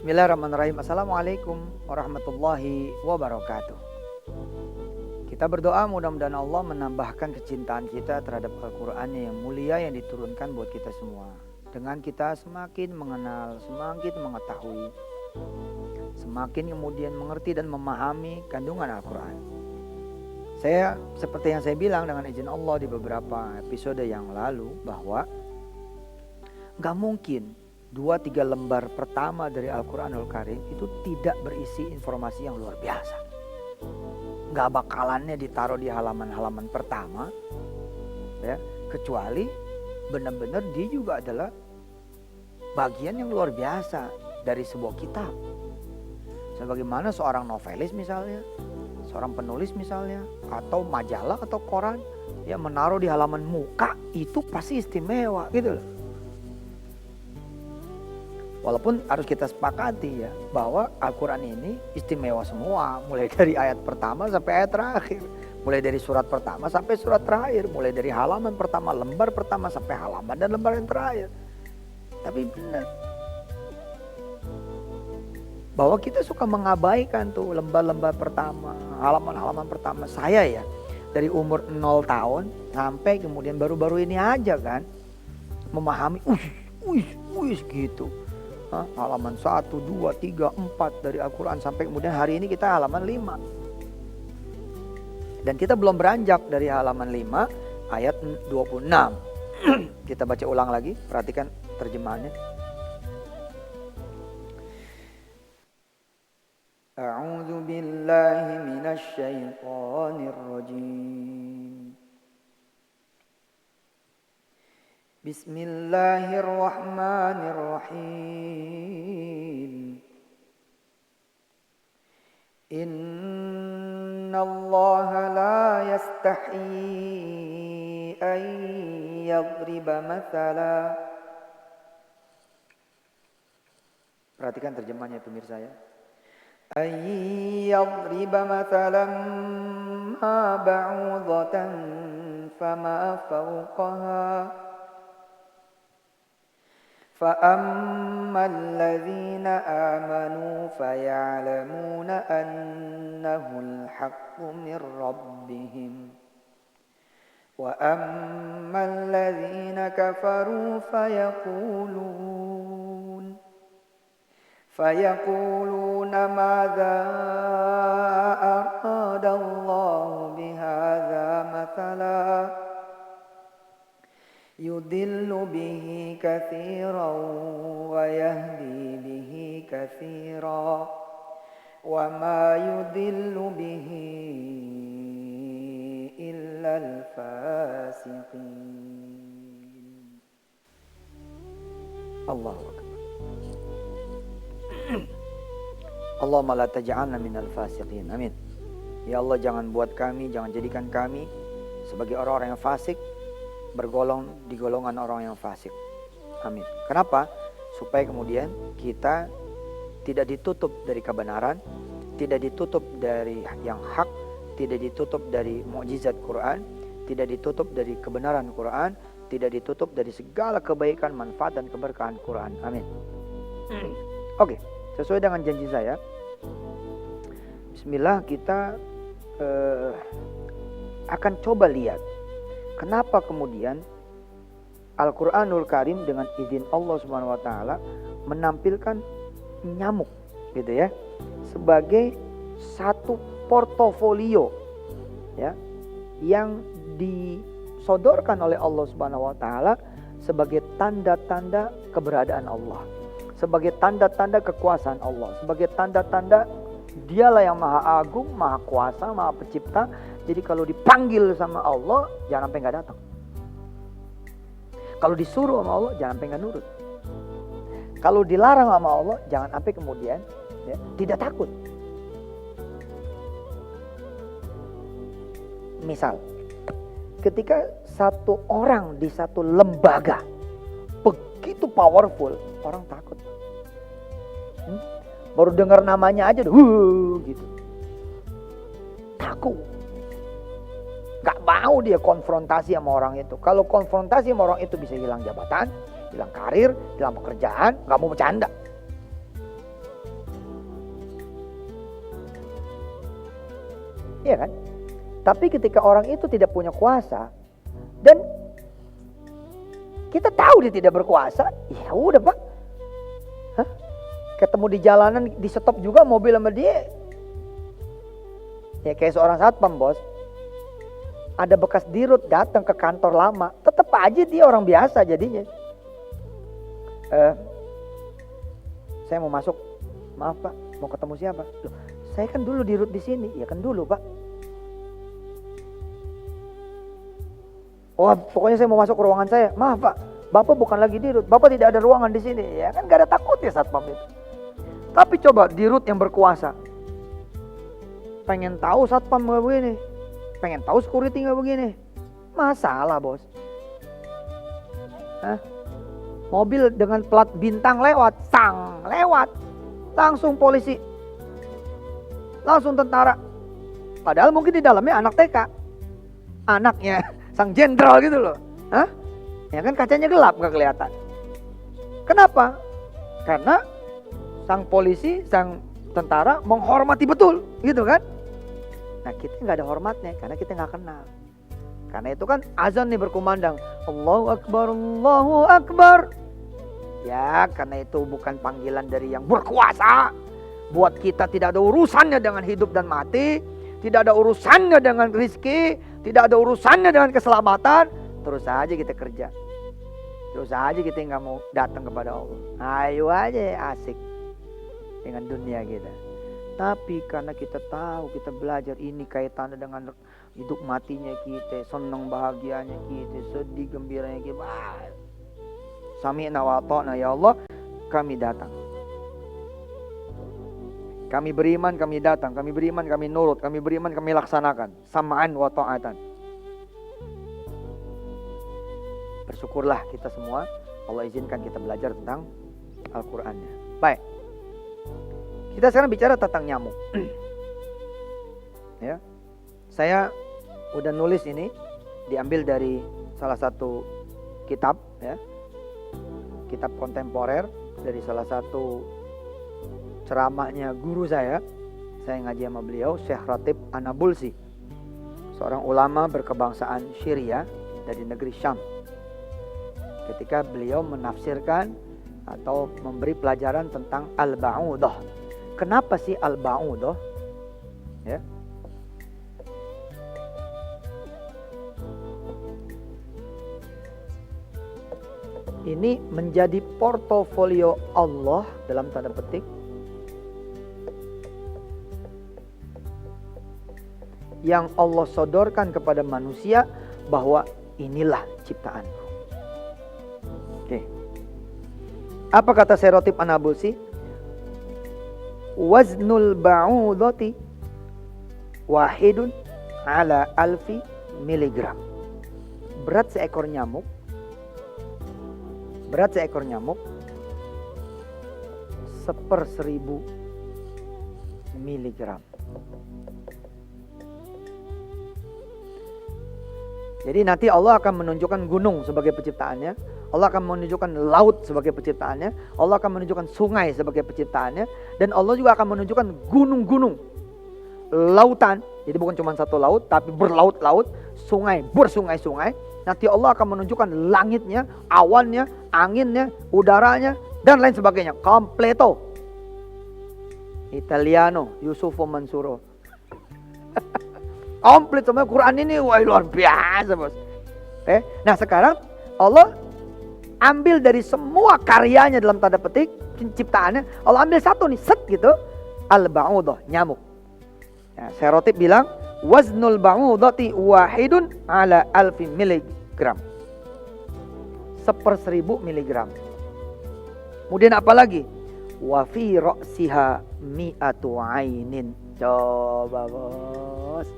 Bismillahirrahmanirrahim. Assalamualaikum warahmatullahi wabarakatuh. Kita berdoa mudah-mudahan Allah menambahkan kecintaan kita terhadap Al-Quran yang mulia yang diturunkan buat kita semua. Dengan kita semakin mengenal, semakin mengetahui, semakin kemudian mengerti dan memahami kandungan Al-Quran. Saya seperti yang saya bilang dengan izin Allah di beberapa episode yang lalu bahwa gak mungkin 2-3 lembar pertama dari Al-Quranul Karim itu tidak berisi informasi yang luar biasa. Gak bakalannya ditaruh di halaman-halaman pertama, ya, kecuali benar-benar dia juga adalah bagian yang luar biasa dari sebuah kitab. Sebagaimana seorang novelis misalnya, seorang penulis misalnya, atau majalah atau koran yang menaruh di halaman muka itu pasti istimewa gitu loh. Walaupun harus kita sepakati ya bahwa Al-Quran ini istimewa semua, mulai dari ayat pertama sampai ayat terakhir, mulai dari surat pertama sampai surat terakhir, mulai dari halaman pertama, lembar pertama sampai halaman dan lembar yang terakhir. Tapi benar bahwa kita suka mengabaikan tuh lembar-lembar pertama, halaman-halaman pertama. Saya ya dari umur 0 tahun sampai kemudian baru-baru ini aja kan memahami gitu. Halaman 1, 2, 3, 4 dari Al-Quran sampai kemudian hari ini kita halaman 5. Dan kita belum beranjak dari halaman 5 ayat 26. Kita baca ulang lagi, perhatikan terjemahannya. A'udzu billahi minasy syaithanir rajim. Bismillahirrahmanirrahim. Innallaha la yastahi an yadriba mathala. Perhatikan terjemahnya pemirsa ya. An yadriba mathalan ma ba'udatan fama fawqaha. فَأَمَّا الَّذِينَ آمَنُوا فَيَعْلَمُونَ أَنَّهُ الْحَقُّ مِنْ رَبِّهِمْ وَأَمَّا الَّذِينَ كَفَرُوا فَيَقُولُونَ مَاذَا أَرَادَ اللَّهُ بِهَذَا مَثَلًا يُضِلُّ بِهِ كَثِيرًا وَيَهْدِي بِهِ كَثِيرًا وَمَا يُضِلُّ بِهِ إِلَّا الْفَاسِقِينَ. Allahu Akbar. Allahumma la taj'alna minal fasiqin. Amin. Ya Allah, jangan buat kami, jangan jadikan kami sebagai orang-orang yang fasik, bergolong di golongan orang yang fasik. Amin. Kenapa? Supaya kemudian kita tidak ditutup dari kebenaran, tidak ditutup dari yang hak, tidak ditutup dari mukjizat Quran, tidak ditutup dari kebenaran Quran, tidak ditutup dari segala kebaikan, manfaat dan keberkahan Quran. Amin. Oke, sesuai dengan janji saya, bismillah kita akan coba lihat kenapa kemudian Al-Quranul Karim dengan izin Allah Subhanahu wa taala menampilkan nyamuk gitu ya sebagai satu portofolio ya yang disodorkan oleh Allah Subhanahu wa taala sebagai tanda-tanda keberadaan Allah, sebagai tanda-tanda kekuasaan Allah, sebagai tanda-tanda Dialah yang maha agung, maha kuasa, maha pencipta. Jadi kalau dipanggil sama Allah, jangan sampai gak datang. Kalau disuruh sama Allah, jangan sampai gak nurut. Kalau dilarang sama Allah, jangan sampai kemudian ya, tidak takut. Misal, ketika satu orang di satu lembaga begitu powerful, orang takut. Baru dengar namanya aja gitu. Takut. Gak mau dia konfrontasi sama orang itu. Kalau konfrontasi sama orang itu bisa hilang jabatan, hilang karir, hilang pekerjaan, gak mau bercanda. Iya kan? Tapi ketika orang itu tidak punya kuasa dan kita tahu dia tidak berkuasa, ya udah Pak. Hah? Ketemu di jalanan, di stop juga mobil sama dia. Ya kayak seorang satpam bos. Ada bekas dirut datang ke kantor lama, tetap aja dia orang biasa jadinya. Saya mau masuk, maaf Pak, mau ketemu siapa? Loh, saya kan dulu dirut di sini, ya kan dulu Pak. Oh pokoknya saya mau masuk ke ruangan saya, maaf Pak, Bapak bukan lagi dirut, Bapak tidak ada ruangan di sini, ya kan gak ada takutnya satpam itu. Tapi coba dirut yang berkuasa, pengen tahu satpam gak begini, pengen tahu security gak begini, masalah bos. Hah? Mobil dengan plat bintang lewat, langsung polisi, langsung tentara. Padahal mungkin di dalamnya anak TK, anaknya sang jenderal gitu loh. Hah? Ya kan kacanya gelap gak kelihatan. Kenapa? Karena sang polisi, sang tentara menghormati betul gitu kan. Nah kita gak ada hormatnya karena kita gak kenal. Karena itu kan azan nih berkumandang, Allahu Akbar, Allahu Akbar. Ya karena itu bukan panggilan dari yang berkuasa. Buat kita tidak ada urusannya dengan hidup dan mati, tidak ada urusannya dengan rezeki, tidak ada urusannya dengan keselamatan. Terus aja kita kerja, terus aja kita nggak mau datang kepada Allah. Ayo aja asik dengan dunia kita. Tapi karena kita tahu, kita belajar ini kaitannya dengan hidup matinya kita, senang bahagianya kita, sedih gembiranya kita. Sami'na wa ata'na ya Allah, kami datang. Kami beriman, kami datang. Kami beriman, kami nurut. Kami beriman, kami laksanakan. Sama'an wa ta'atan. Bersyukurlah kita semua. Allah izinkan kita belajar tentang Al-Qur'annya. Baik. Kita sekarang bicara tentang nyamuk. Ya. Saya udah nulis ini. Diambil dari salah satu kitab. Ya. Kitab kontemporer. Dari salah satu ceramahnya guru saya ngaji sama beliau, Syekh Ratib An-Nabulsi, seorang ulama berkebangsaan Syria dari negeri Syam. Ketika beliau menafsirkan atau memberi pelajaran tentang Al-Ba'udah. Kenapa sih Al-Ba'udah? Ya. Ini menjadi portofolio Allah dalam tanda petik yang Allah sodorkan kepada manusia bahwa inilah ciptaanku. Oke. Apa kata Syekh Ratib An-Nabulsi? Waznul ba'udati wahidun ala alfi miligram. Berat seekor nyamuk seper 1000 miligram. Jadi nanti Allah akan menunjukkan gunung sebagai penciptaannya, Allah akan menunjukkan laut sebagai penciptaannya, Allah akan menunjukkan sungai sebagai penciptaannya, dan Allah juga akan menunjukkan gunung-gunung, lautan. Jadi bukan cuma satu laut, tapi berlaut-laut, sungai, bersungai-sungai. Nanti Allah akan menunjukkan langitnya, awannya, anginnya, udaranya, dan lain sebagainya. Completo. Italiano, Yusufo Mansuro. Komplit sama Quran ini, wah luar biasa bos. Nah sekarang Allah ambil dari semua karyanya dalam tanda petik penciptaannya, Allah ambil satu nih, set gitu, Al-Ba'udah, nyamuk. Nah, Syekh Ratib bilang waznul ba'udati wahidun ala alfi miligram, seper 1000 miligram. Kemudian apa lagi? Wa fi ra'siha mi'atu ainin. Coba bos.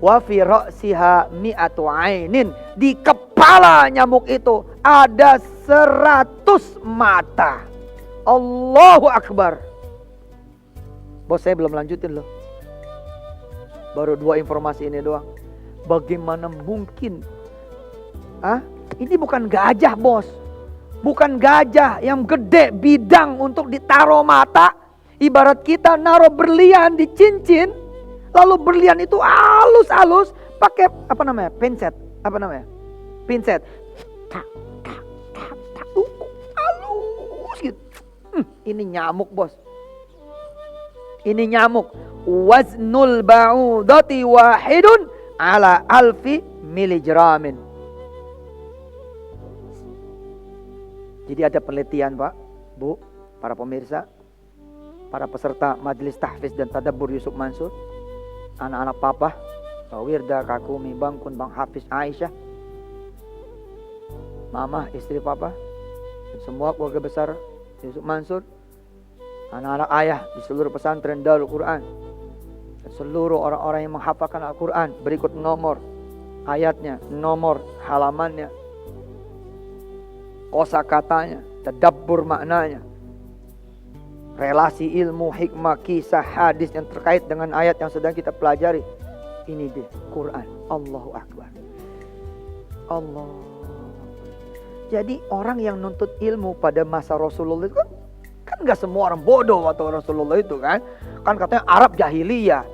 Wa fi ra'siha mi'atu ainin. Di kepala nyamuk itu ada 100 mata. Allahu Akbar. Bos, saya belum lanjutin loh. Baru 2 informasi ini doang. Bagaimana mungkin? Ini bukan gajah bos. Bukan gajah yang gede bidang untuk ditaruh mata. Ibarat kita naruh berlian di cincin. Kalau berlian itu halus-halus, pakai apa namanya? Pinset. Apa namanya? Pinset. Tak, tak, tak, tak. Halus gitu. Ini nyamuk, bos. Ini nyamuk. Waznul ba'udati wahidun ala alfi miligramin. Jadi ada penelitian, Pak, Bu, para pemirsa, para peserta majelis tahfiz dan tadabbur Yusuf Mansur, anak-anak papa, Pak Wirda, Kakumi, Bang Kun, Bang Hafiz, Aisyah, Mama, istri papa, dan semua keluarga besar Yusuf Mansur, anak-anak ayah di seluruh pesantren Darul Quran, dan seluruh orang-orang yang menghafalkan Al-Quran. Berikut nomor ayatnya, nomor halamannya, kosakatanya, tadabbur maknanya, relasi ilmu, hikmah, kisah, hadis yang terkait dengan ayat yang sedang kita pelajari. Ini dia Quran. Allahu Akbar. Allah. Jadi orang yang nuntut ilmu pada masa Rasulullah itu kan gak semua orang bodoh waktu Rasulullah itu kan. Kan katanya Arab jahiliyah.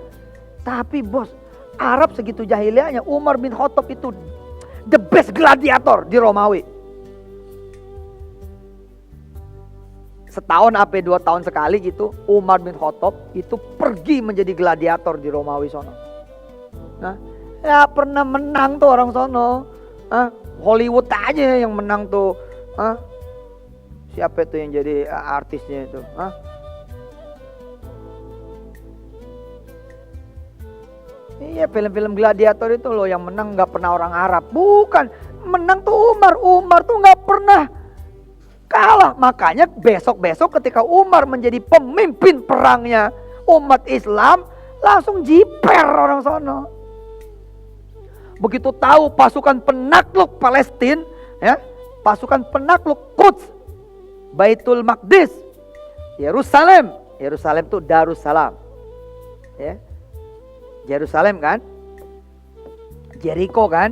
Tapi bos, Arab segitu jahiliyahnya, Umar bin Khattab itu the best gladiator di Romawi. Setahun apa 2 tahun sekali gitu, Umar bin Khattab itu pergi menjadi gladiator di Romawi sono. Nah, ya pernah menang tuh orang sono. Hollywood aja yang menang tuh. Siapa itu yang jadi artisnya itu? Iya, film-film gladiator itu loh yang menang nggak pernah orang Arab. Bukan, menang tuh Umar. Umar tuh nggak pernah kalah. Makanya besok-besok ketika Umar menjadi pemimpin perangnya umat Islam, langsung jiper orang sono. Begitu tahu pasukan penakluk Palestina, ya, pasukan penakluk Quds, Baitul Maqdis, Yerusalem itu Darussalam, ya, Yerusalem kan, Jericho kan,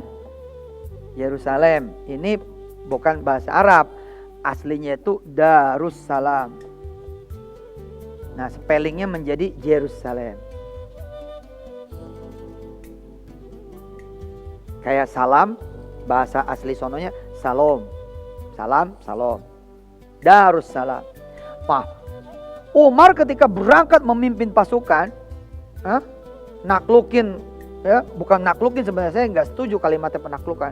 Yerusalem. Ini bukan bahasa Arab, aslinya itu Darussalam. Nah, spellingnya menjadi Yerusalem. Kayak salam, bahasa asli sononya salom. Salam, salom. Darussalam. Nah, Umar ketika berangkat memimpin pasukan, naklukin, ya, bukan naklukin, sebenarnya saya nggak setuju kalimatnya penaklukan.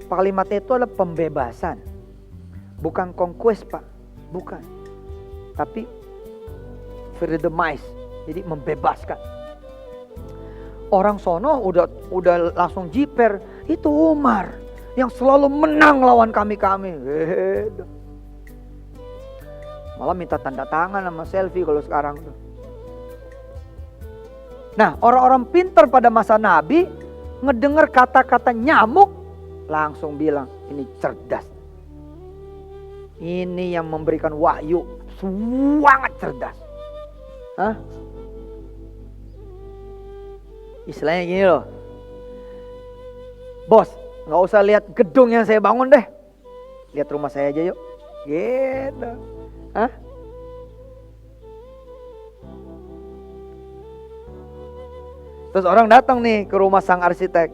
Kalimatnya itu adalah pembebasan. Bukan conquest, Pak. Bukan. Tapi freedomize. Jadi membebaskan. Orang sono udah langsung jiper. Itu Umar yang selalu menang lawan kami-kami. Malah minta tanda tangan sama selfie kalau sekarang tuh. Nah, orang-orang pintar pada masa Nabi ngedengar kata-kata nyamuk langsung bilang ini cerdas. Ini yang memberikan wahyu, sangat cerdas. Istilahnya gini loh, bos, nggak usah lihat gedung yang saya bangun deh, lihat rumah saya aja yuk, gitu. Terus orang datang nih ke rumah sang arsitek,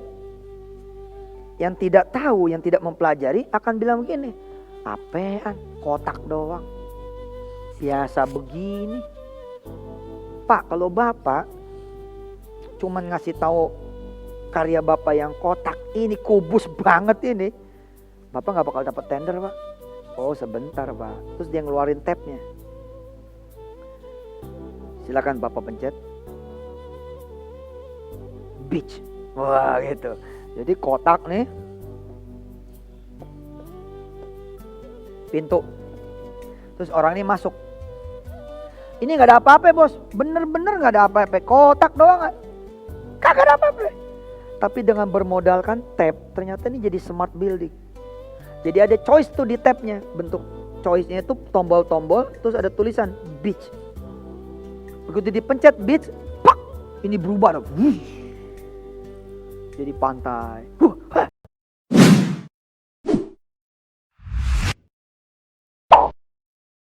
yang tidak tahu, yang tidak mempelajari akan bilang begini, apaan, kotak doang, biasa begini. Pak, kalau bapak cuman ngasih tahu karya bapak yang kotak ini, kubus banget ini, bapak nggak bakal dapat tender, Pak. Oh sebentar, Pak. Terus dia ngeluarin tabnya, silakan bapak pencet beach. Wah gitu. Jadi kotak nih, pintu, terus orang ini masuk. Ini nggak ada apa-apa, bos. Bener-bener nggak ada apa-apa, kotak doang. Kagak ada apa-apa. Tapi dengan bermodalkan tab, ternyata ini jadi smart building. Jadi ada choice tuh di tabnya. Bentuk choice-nya itu tombol-tombol, terus ada tulisan beach. Begitu dipencet beach, pak, ini berubah. Jadi pantai.